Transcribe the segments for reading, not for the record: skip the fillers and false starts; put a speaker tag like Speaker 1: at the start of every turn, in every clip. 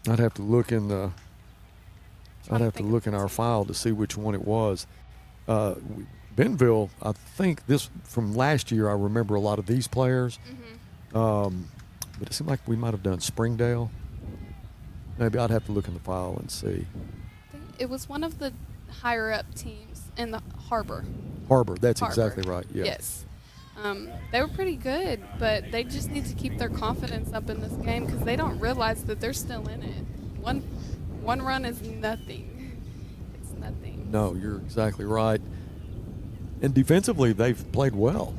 Speaker 1: I'd have to look in the. I'd have to look in our file to see which one it was. Bentonville, I think this from last year. I remember a lot of these players, but it seemed like we might have done Springdale. Maybe I'd have to look in the file and see.
Speaker 2: I think it was one of the higher up teams in the har-ber.
Speaker 1: har-ber, that's
Speaker 2: har-ber.
Speaker 1: exactly right. Yeah.
Speaker 2: Yes. They were pretty good, but they just need to keep their confidence up in this game because they don't realize that they're still in it. One run is nothing. It's nothing.
Speaker 1: No, you're exactly right. And defensively, they've played well.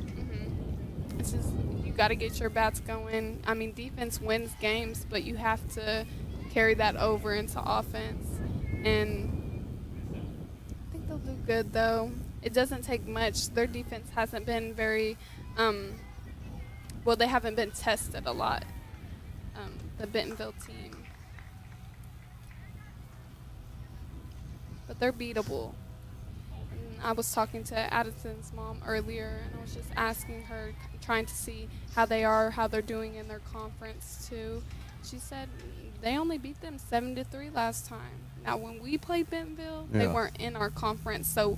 Speaker 2: It's just you got to get your bats going. I mean, defense wins games, but you have to carry that over into offense. And I think they'll do good, though. It doesn't take much. Their defense hasn't been very well, they haven't been tested a lot, the Bentonville team. But they're beatable. And I was talking to Addison's mom earlier, and I was just asking her, trying to see how they are, how they're doing in their conference, too. She said they only beat them 7-3 last time. Now, when we played Bentonville, they weren't in our conference, so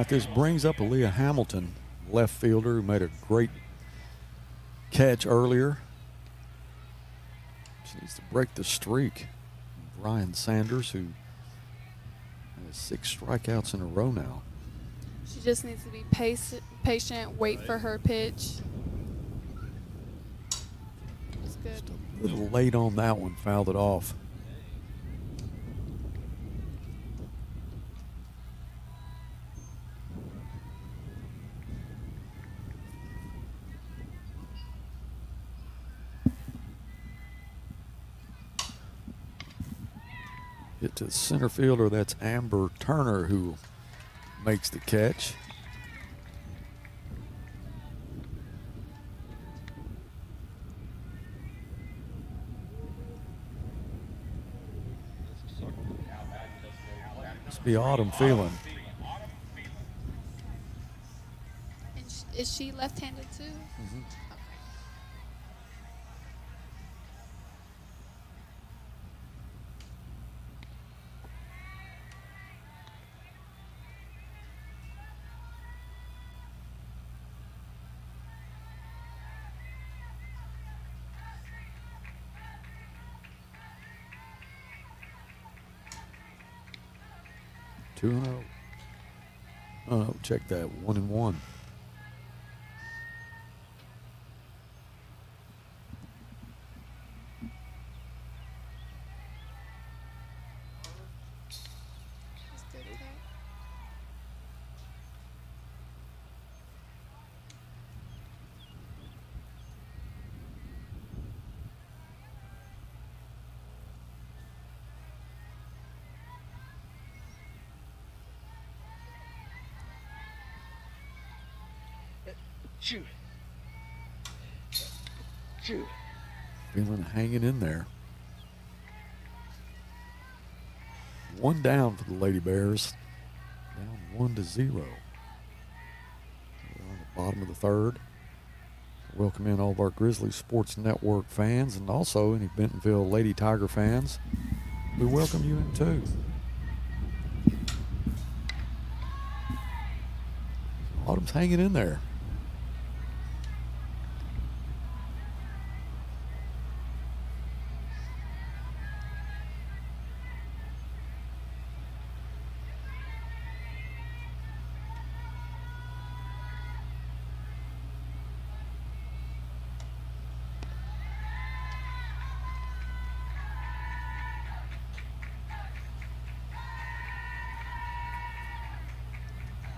Speaker 1: This brings up Aaliyah Hamilton, left fielder, who made a great catch earlier. She needs to break the streak. Ryan Sanders, who has 6 strikeouts in a row now.
Speaker 2: She just needs to be patient, wait for her pitch. It's good.
Speaker 1: Just a little late on that one, fouled it off. Hit to the center fielder. That's Amber Turner who makes the catch. Must be autumn feeling.
Speaker 2: And is she left-handed too?
Speaker 1: Mm-hmm. 2-0. Oh, no, check that. 1-1.
Speaker 2: That's good, okay.
Speaker 3: Shoot. Shoot.
Speaker 1: Feeling hanging in there. 1 down for the Lady Bears. Down 1-0. We're on the bottom of the 3rd. Welcome in all of our Grizzly Sports Network fans and also any Bentonville Lady Tiger fans. We welcome you in too. Autumn's hanging in there.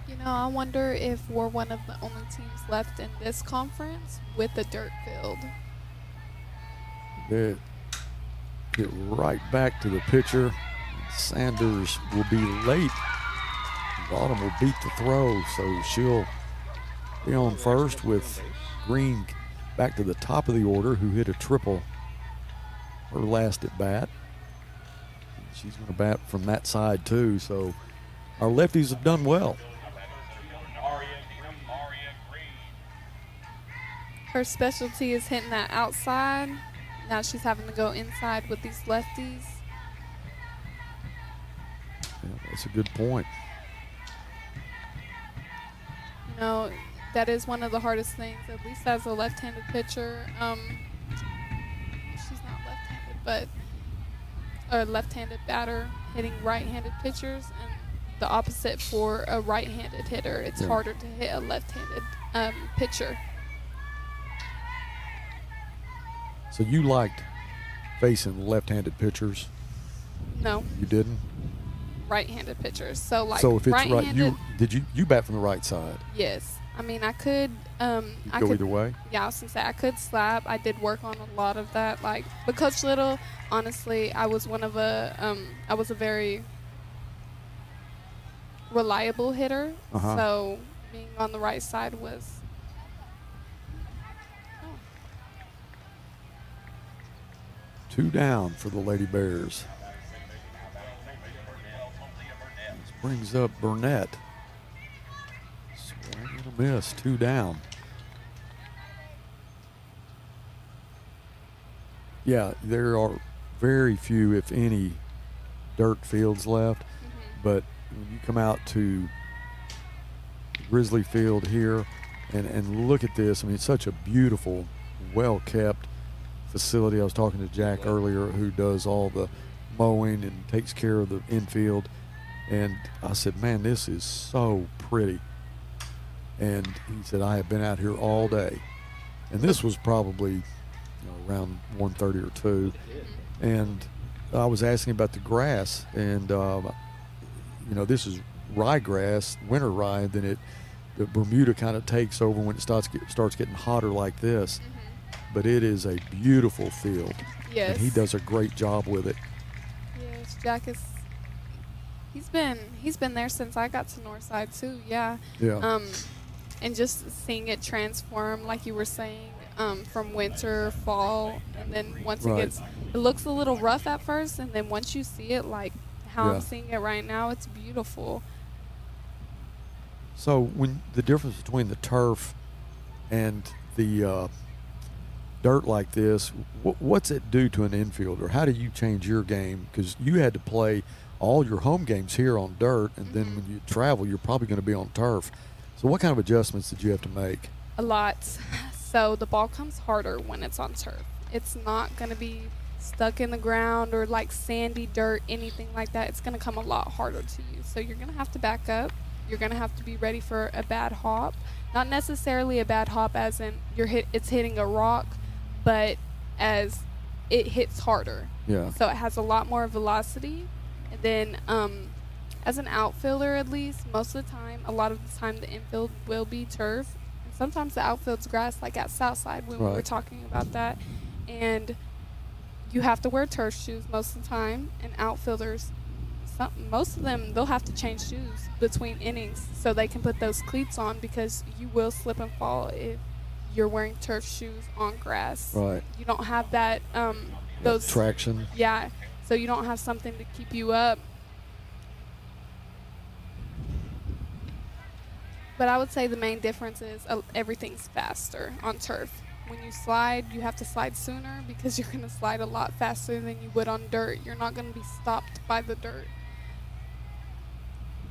Speaker 2: You know, I wonder if we're one of the only teams left in this conference with a dirt field.
Speaker 1: They get right back to the pitcher. Sanders will be late. Autumn will beat the throw, so she'll be on first with Green back to the top of the order, who hit a triple her last at bat. she's going to bat from that side too. So our lefties have done well.
Speaker 2: Her specialty is hitting that outside. Now she's having to go inside with these lefties.
Speaker 1: Yeah, that's a good point.
Speaker 2: You know, that is one of the hardest things, at least as a left-handed pitcher. She's not left-handed, but a left-handed batter hitting right-handed pitchers, and the opposite for a right-handed hitter. It's harder to hit a left-handed pitcher.
Speaker 1: So you liked facing left-handed pitchers?
Speaker 2: No,
Speaker 1: You didn't?
Speaker 2: right-handed pitchers. So like
Speaker 1: So if it's right,
Speaker 2: right-handed,
Speaker 1: you bat from the right side?
Speaker 2: yes. I mean, I could.
Speaker 1: You
Speaker 2: I
Speaker 1: go
Speaker 2: could,
Speaker 1: either way?
Speaker 2: Yeah, I was gonna say I could slap. I did work on a lot of that. Like, but Coach Little, honestly, I was I was a very reliable hitter.
Speaker 1: Uh-huh.
Speaker 2: So being on the right side was. Oh.
Speaker 1: 2 down for the Lady Bears. This brings up Burnett. Swing and a miss, 2 down. Yeah, there are very few, if any, dirt fields left. But when you come out to Grizzly Field here and look at this, I mean, it's such a beautiful, well-kept facility. I was talking to Jack earlier, who does all the mowing and takes care of the infield. And I said, man, this is so pretty. And he said, I have been out here all day. And this was probably around 1:30 or 2. And I was asking about the grass. And, this is ryegrass, winter rye. Then the Bermuda kind of takes over when it starts getting hotter like this. But it is a beautiful field.
Speaker 2: Yes.
Speaker 1: And he does a great job with it.
Speaker 2: Yes, Jack is. He's been there since I got to Northside too. Yeah.
Speaker 1: Yeah.
Speaker 2: And just seeing it transform, like you were saying, from winter, fall, and then once it looks a little rough at first, and then once you see it, like how I'm seeing it right now, it's beautiful.
Speaker 1: So when the difference between the turf and the dirt like this, what's it do to an infielder? How do you change your game? Because you had to play all your home games here on dirt, and then when you travel, you're probably going to be on turf. So what kind of adjustments did you have to make?
Speaker 2: A lot. So the ball comes harder when it's on turf. It's not going to be stuck in the ground or like sandy dirt, anything like that. It's going to come a lot harder to you. So you're going to have to back up. You're going to have to be ready for a bad hop. Not necessarily a bad hop as in it's hitting a rock, but as it hits harder.
Speaker 1: Yeah.
Speaker 2: So it has a lot more velocity. And then as an outfielder, at least, most of the time, a lot of the time the infield will be turf. And sometimes the outfield's grass, like at Southside when we were talking about that. And you have to wear turf shoes most of the time. And outfielders, most of them, they'll have to change shoes between innings so they can put those cleats on, because you will slip and fall if you're wearing turf shoes on grass.
Speaker 1: Right.
Speaker 2: You don't have that those
Speaker 1: traction.
Speaker 2: Yeah. So you don't have something to keep you up. But I would say the main difference is everything's faster on turf. When you slide, you have to slide sooner because you're going to slide a lot faster than you would on dirt. You're not going to be stopped by the dirt.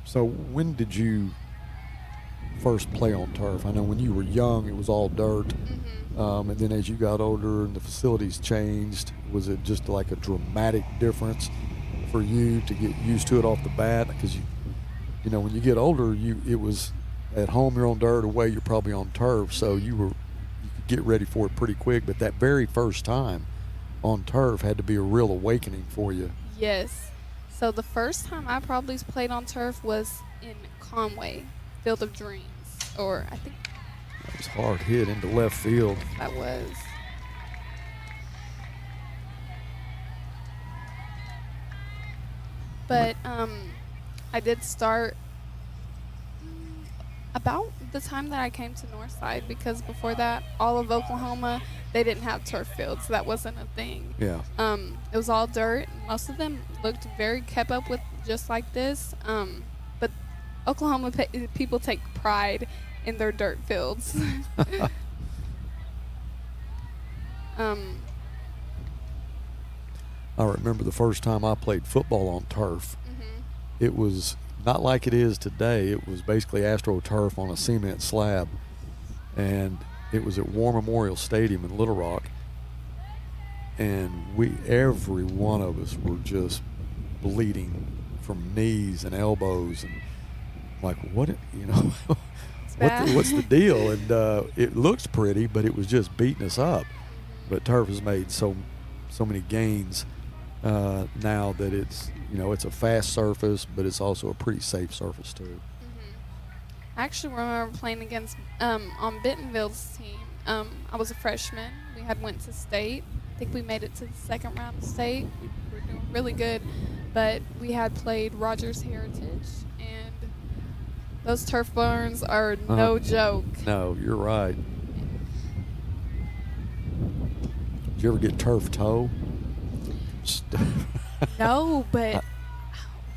Speaker 1: So when did you first play on turf? I know when you were young, it was all dirt. And then as you got older and the facilities changed, was it just like a dramatic difference for you to get used to it off the bat? Because when you get older, it was at home you're on dirt, away you're probably on turf, so you could get ready for it pretty quick. But that very first time on turf had to be a real awakening for you.
Speaker 2: Yes. So the first time I probably played on turf was in Conway, Field of Dreams, or I think
Speaker 1: It was hard hit into left field.
Speaker 2: that was. But I did start About the time that I came to Northside, because before that, all of Oklahoma, they didn't have turf fields. That wasn't a thing.
Speaker 1: Yeah.
Speaker 2: It was all dirt. Most of them looked very kept up with, just like this. But Oklahoma people take pride in their dirt fields.
Speaker 1: I remember the first time I played football on turf.
Speaker 2: Mm-hmm.
Speaker 1: It was not like it is today. It was basically AstroTurf on a cement slab. And it was at War Memorial Stadium in Little Rock. And every one of us were just bleeding from knees and elbows. And like, what's the deal? And it looks pretty, but it was just beating us up. But turf has made so many gains now that it's a fast surface, but it's also a pretty safe surface too.
Speaker 2: Mm-hmm. I actually remember playing against on Bentonville's team. I was a freshman. We had went to state. I think we made it to the second round of state. We were doing really good, but we had played Rogers Heritage, and those turf burns are no joke.
Speaker 1: No, you're right. Did you ever get turf toe?
Speaker 2: No, but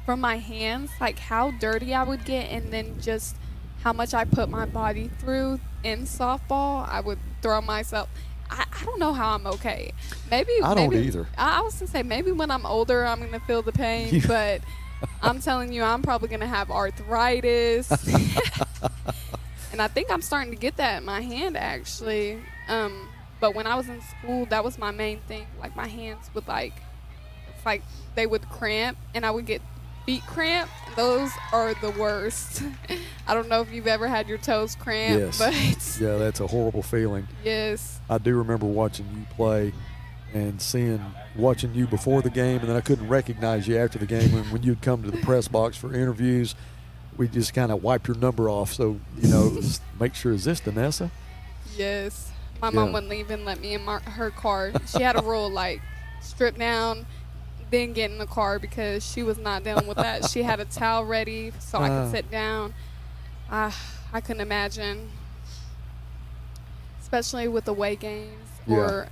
Speaker 2: from my hands, like how dirty I would get, and then just how much I put my body through in softball, I would throw myself. I don't know how I'm okay. Maybe
Speaker 1: I don't either.
Speaker 2: I was gonna say maybe when I'm older I'm gonna feel the pain, but I'm telling you, I'm probably gonna have arthritis, and I think I'm starting to get that in my hand actually. But when I was in school, that was my main thing. Like my hands would it's like they would cramp, and I would get feet cramp. Those are the worst. I don't know if you've ever had your toes cramp.
Speaker 1: Yes.
Speaker 2: But
Speaker 1: yeah, that's a horrible feeling.
Speaker 2: Yes.
Speaker 1: I do remember watching you play and watching you before the game, and then I couldn't recognize you after the game. And when you'd come to the press box for interviews, we just kind of wipe your number off. So, just make sure, is this Danessa?
Speaker 2: Yes. My mom wouldn't even let me in her car. She had a rule, strip down, then get in the car, because she was not dealing with that. She had a towel ready so I could sit down. I couldn't imagine, especially with away games or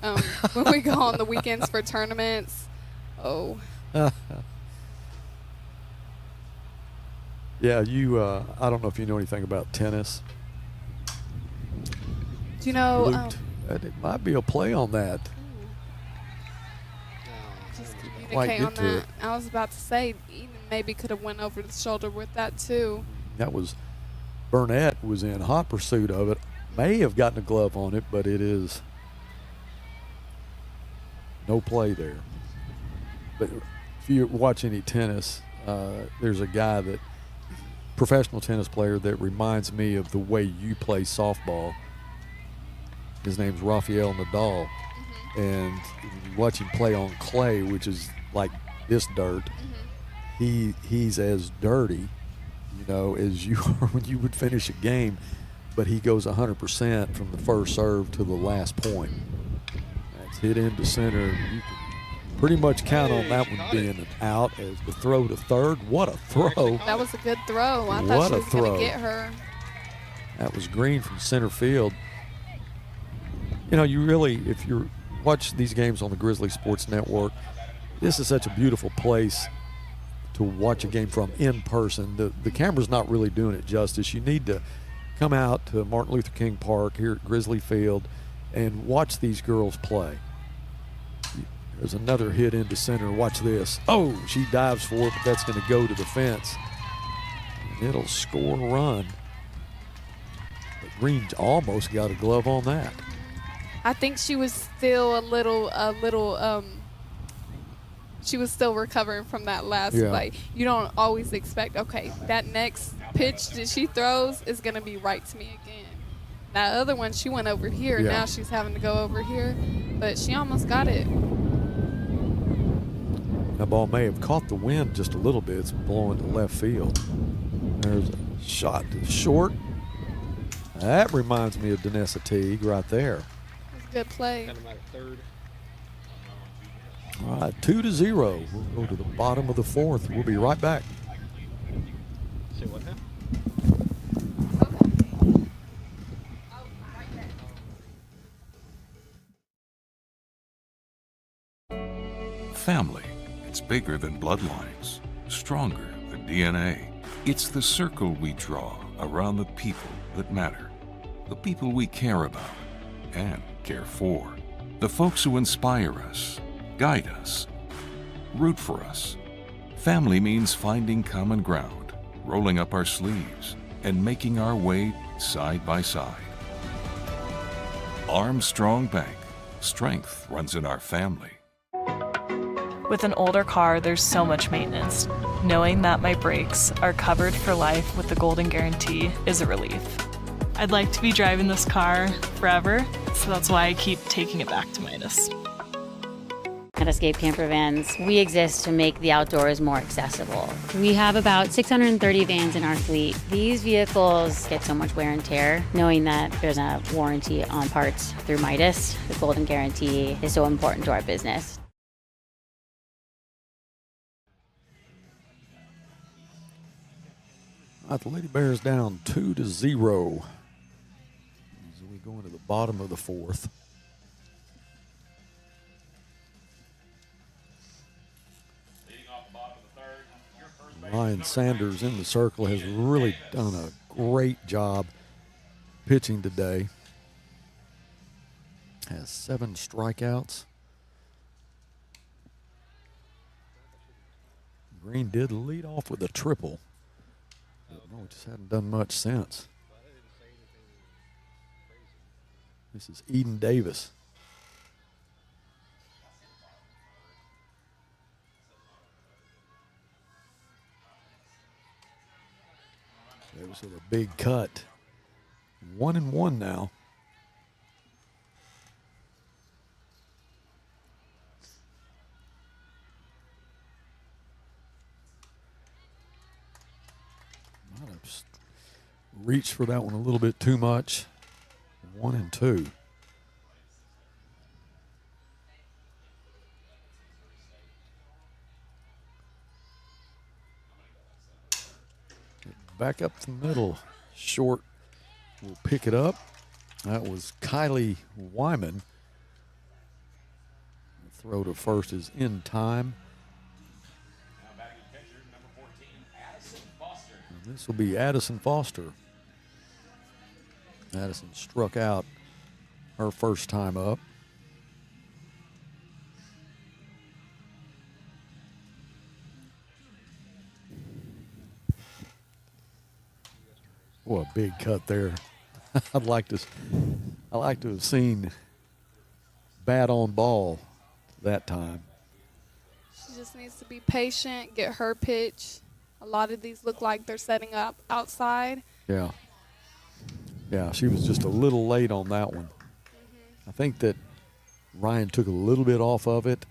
Speaker 2: when we go on the weekends for tournaments. Oh.
Speaker 1: Yeah, you. I don't know if you know anything about tennis.
Speaker 2: Do you know?
Speaker 1: It might be a play on that.
Speaker 2: Just
Speaker 1: Quite
Speaker 2: communicate on
Speaker 1: into
Speaker 2: that.
Speaker 1: it.
Speaker 2: I was about to say, Eden maybe could have went over the shoulder with that too.
Speaker 1: That was Burnett was in hot pursuit of it. May have gotten a glove on it, but it is no play there. But if you watch any tennis, there's a guy professional tennis player that reminds me of the way you play softball. His name's Rafael Nadal.
Speaker 2: Mm-hmm.
Speaker 1: And you watch him play on clay, which is like this dirt.
Speaker 2: Mm-hmm.
Speaker 1: He's as dirty, as you are when you would finish a game, but he goes 100% from the first serve to the last point. That's hit into center. You can pretty much count on that one being an out. As the throw to third, what a throw!
Speaker 2: That was a good throw. I
Speaker 1: What
Speaker 2: thought she
Speaker 1: a
Speaker 2: was going
Speaker 1: throw.
Speaker 2: to get her.
Speaker 1: That was green from center field. You really, if you watch these games on the Grizzly Sports Network, this is such a beautiful place to watch a game from in person. The camera's not really doing it justice. You need to come out to Martin Luther King Park here at Grizzly Field and watch these girls play. There's another hit into center. Watch this. Oh, she dives for it, but that's going to go to the fence. And it'll score a run. But Green almost got a glove on that.
Speaker 2: I think she was still she was still recovering from that last play. You don't always expect, okay, that next pitch that she throws is going to be right to me again. That other one, she went over here.
Speaker 1: Yeah.
Speaker 2: Now she's having to go over here. But she almost got it.
Speaker 1: That ball may have caught the wind just a little bit. It's blowing to left field. There's a shot to short. That reminds me of Danessa Teague right there.
Speaker 2: Good play.
Speaker 4: Kind of like third.
Speaker 1: All right, 2-0. We'll go to the bottom of the fourth. We'll be right back.
Speaker 4: Say what happened? Family, it's bigger than bloodlines, stronger than DNA. It's the circle we draw around the people that matter, the people we care about and care for, the folks who inspire us, guide us, root for us. Family means finding common ground, rolling up our sleeves, and making our way side by side. Armstrong Bank. Strength runs in our family.
Speaker 5: With an older car, there's so much maintenance. Knowing that my brakes are covered for life with the Golden Guarantee is a relief. I'd like to be driving this car forever, so that's why I keep taking it back to Midas.
Speaker 6: At Escape Camper Vans, we exist to make the outdoors more accessible. We have about 630 vans in our fleet. These vehicles get so much wear and tear. Knowing that there's a warranty on parts through Midas, the Golden Guarantee is so important to our business.
Speaker 1: The Lady Bears down 2-0 as we go into the bottom of the fourth. Ryan Sanders in the circle has really done a great job pitching today. Has 7 strikeouts. Green did lead off with a triple. No, just hadn't done much since. This is Eden Davis. Davis with a big cut. 1-1 now. Might have reached for that one a little bit too much. 1-2. Back up the middle. Short will pick it up. That was Kylie Wyman. The throw to first is in time. And this will be Addison Foster. Addison struck out her first time up. Boy, a big cut there. I'd like to have seen bat on ball that time.
Speaker 2: She just needs to be patient, get her pitch. A lot of these look like they're setting up outside.
Speaker 1: Yeah. Yeah, she was just a little late on that one. I think that Ryan took a little bit off of it.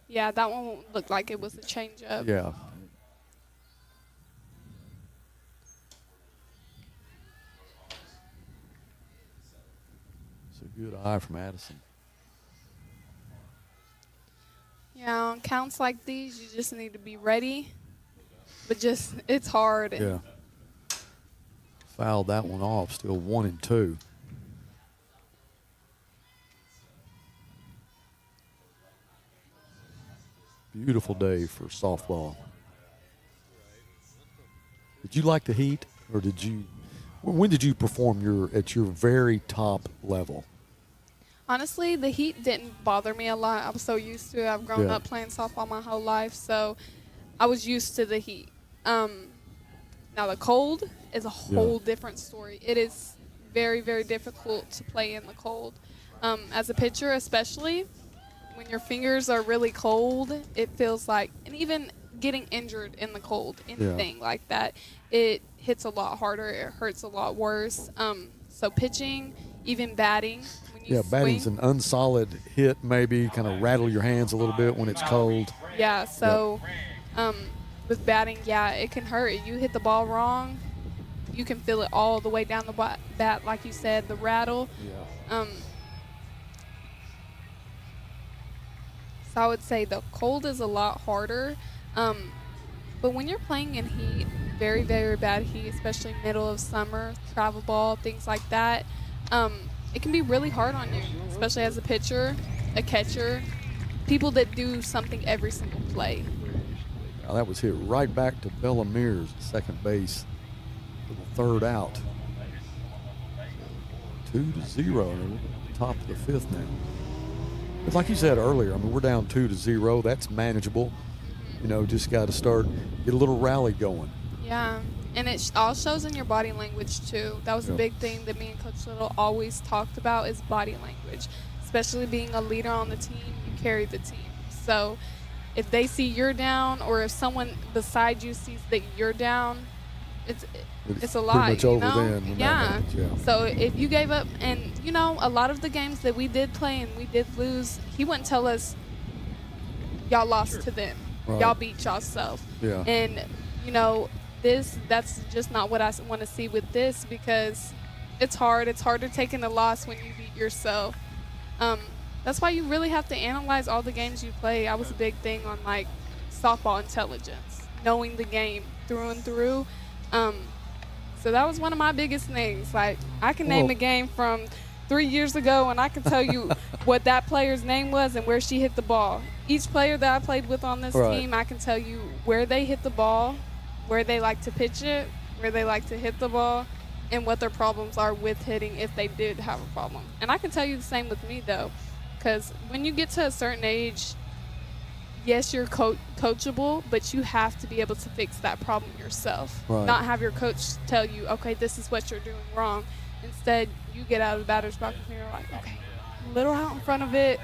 Speaker 2: Yeah, that one looked like it was a changeup.
Speaker 1: Yeah. It's a good eye from Addison.
Speaker 2: Yeah, on counts like these, you just need to be ready. But just, it's hard.
Speaker 1: Yeah. Fouled that one off, still 1-2. Beautiful day for softball. Did you like the heat, or did you? When did you perform at your very top level?
Speaker 2: Honestly, the heat didn't bother me a lot. I was so used to it. I've grown
Speaker 1: Yeah.
Speaker 2: up playing softball my whole life, so I was used to the heat. Now the cold is a whole different story. It is very, very difficult to play in the cold. As a pitcher, especially when your fingers are really cold, it feels like, and even getting injured in the cold, anything like that, it hits a lot harder. It hurts a lot worse. So pitching, even batting, when you swing.
Speaker 1: Batting's an unsolid hit, maybe kind of rattle your hands a little bit when it's cold.
Speaker 2: Yeah, so with batting, it can hurt. If you hit the ball wrong, you can feel it all the way down the bat, like you said, the rattle.
Speaker 1: Yeah.
Speaker 2: So I would say the cold is a lot harder. But when you're playing in heat, very, very bad heat, especially middle of summer, travel ball, things like that, it can be really hard on you, especially as a pitcher, a catcher. people that do something every single play.
Speaker 1: Now that was hit right back to Bellamir's second base for the third out. 2-0, and we're top of the fifth now. But like you said earlier, I mean, we're down 2-0. That's manageable. You know, just got to start, get a little rally going.
Speaker 2: Yeah, and it all shows in your body language too. That was a
Speaker 1: Yeah.
Speaker 2: big thing that me and Coach Little always talked about is body language. Especially being a leader on the team, you carry the team. So if they see you're down, or if someone beside you sees that you're down, it's a lot,
Speaker 1: pretty much
Speaker 2: you
Speaker 1: over
Speaker 2: know?
Speaker 1: then when that
Speaker 2: Yeah.
Speaker 1: happens, yeah.
Speaker 2: So if you gave up, and you know, a lot of the games that we did play and we did lose, he wouldn't tell us y'all lost to them.
Speaker 1: Right.
Speaker 2: Y'all beat yourself.
Speaker 1: Yeah.
Speaker 2: And you know, that's just not what I want to see with this, because it's hard. It's harder taking a loss when you beat yourself. That's why you really have to analyze all the games you play. I was a big thing on like softball intelligence, knowing the game through and through. So that was one of my biggest things. Like, I can name a game from 3 years ago, and I can tell you what that player's name was and where she hit the ball. Each player that I played with on this
Speaker 1: Right.
Speaker 2: team, I can tell you where they hit the ball, where they like to pitch it, where they like to hit the ball, and what their problems are with hitting if they did have a problem. And I can tell you the same with me, though, because when you get to a certain age, yes, you're coachable, but you have to be able to fix that problem yourself.
Speaker 1: Right.
Speaker 2: Not have your coach tell you, okay, this is what you're doing wrong. Instead, you get out of the batter's box and you're like, okay, a little out in front of it.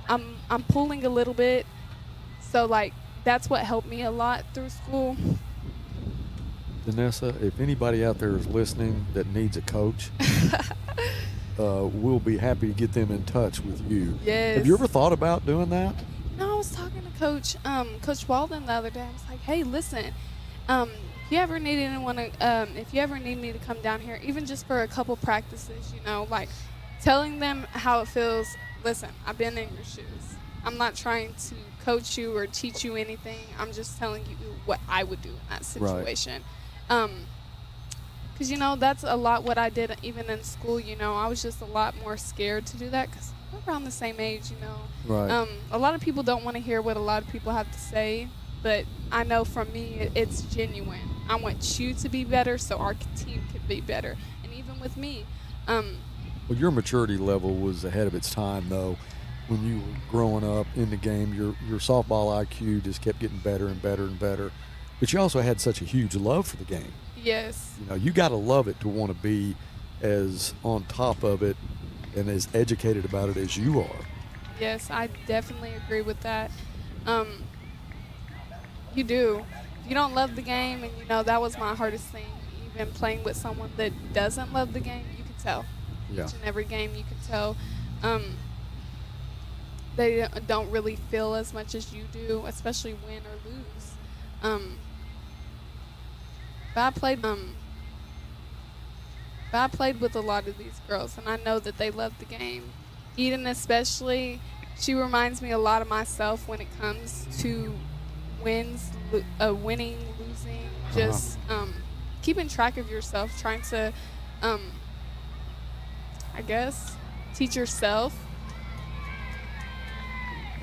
Speaker 2: I'm pulling a little bit. So, like, that's what helped me a lot through school.
Speaker 1: Danessa, if anybody out there is listening that needs a coach, we'll be happy to get them in touch with you.
Speaker 2: Yes.
Speaker 1: Have you ever thought about doing that?
Speaker 2: No, I was talking to Coach Walden the other day. I was like, hey, listen, if you ever need anyone to, if you ever need me to come down here, even just for a couple practices, you know, like telling them how it feels. Listen, I've been in your shoes. I'm not trying to coach you or teach you anything. I'm just telling you what I would do in that situation. Because, you know, that's a lot what I did even in school. You know, I was just a lot more scared to do that because we're around the same age, you know.
Speaker 1: Right.
Speaker 2: A lot of people don't want to hear what a lot of people have to say, but I know from me it's genuine. I want you to be better so our team can be better. And even with me.
Speaker 1: Well, your maturity level was ahead of its time, though. When you were growing up in the game, your softball IQ just kept getting better and better and better. But you also had such a huge love for the game.
Speaker 2: Yes.
Speaker 1: You know, you got to love it to want to be as on top of it and as educated about it as you are.
Speaker 2: Yes, I definitely agree with that. You do. If you don't love the game, and you know that was my hardest thing, even playing with someone that doesn't love the game, you can tell.
Speaker 1: Yeah.
Speaker 2: Each and every game you can tell. They don't really feel as much as you do, especially win or lose. But I played with a lot of these girls, and I know that they love the game. Eden especially, she reminds me a lot of myself when it comes to winning, losing, just keeping track of yourself, trying to, I guess, teach yourself.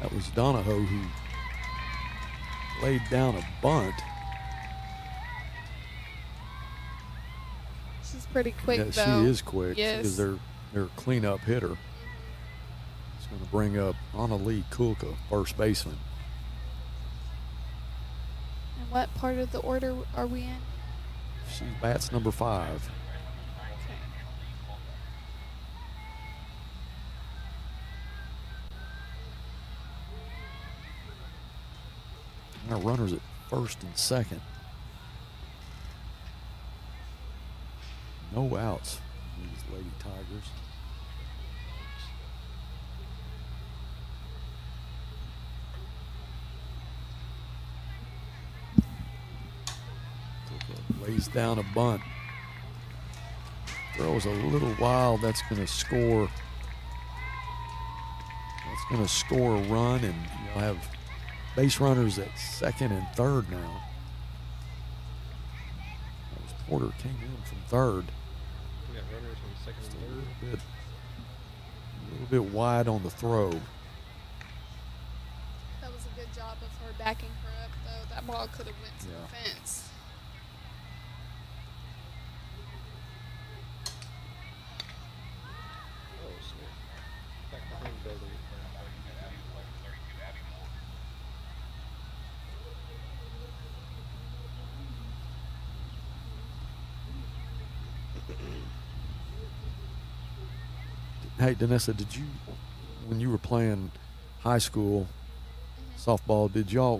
Speaker 1: That was Donahoe who laid down a bunt.
Speaker 2: She's pretty quick,
Speaker 1: Yeah,
Speaker 2: though.
Speaker 1: she is quick.
Speaker 2: Yes.
Speaker 1: She is their cleanup hitter. It's going to bring up Annalie Kulka, first baseman.
Speaker 2: And what part of the order are we in?
Speaker 1: She bats number 5.
Speaker 2: Okay.
Speaker 1: Our runners at first and second. No outs for these Lady Tigers. Lays down a bunt. Throws a little wild. That's going to score. That's going to score a run, and you'll have base runners at second and third now. Porter came in from third.
Speaker 7: We got runners on second and third.
Speaker 1: A little bit wide on the throw.
Speaker 2: good job of her backing her up, though. That ball could have went to
Speaker 1: Yeah.
Speaker 2: the fence.
Speaker 7: Oh, snap. Back behind the building.
Speaker 1: Hey, Danessa, did you, when you were playing high school softball, did y'all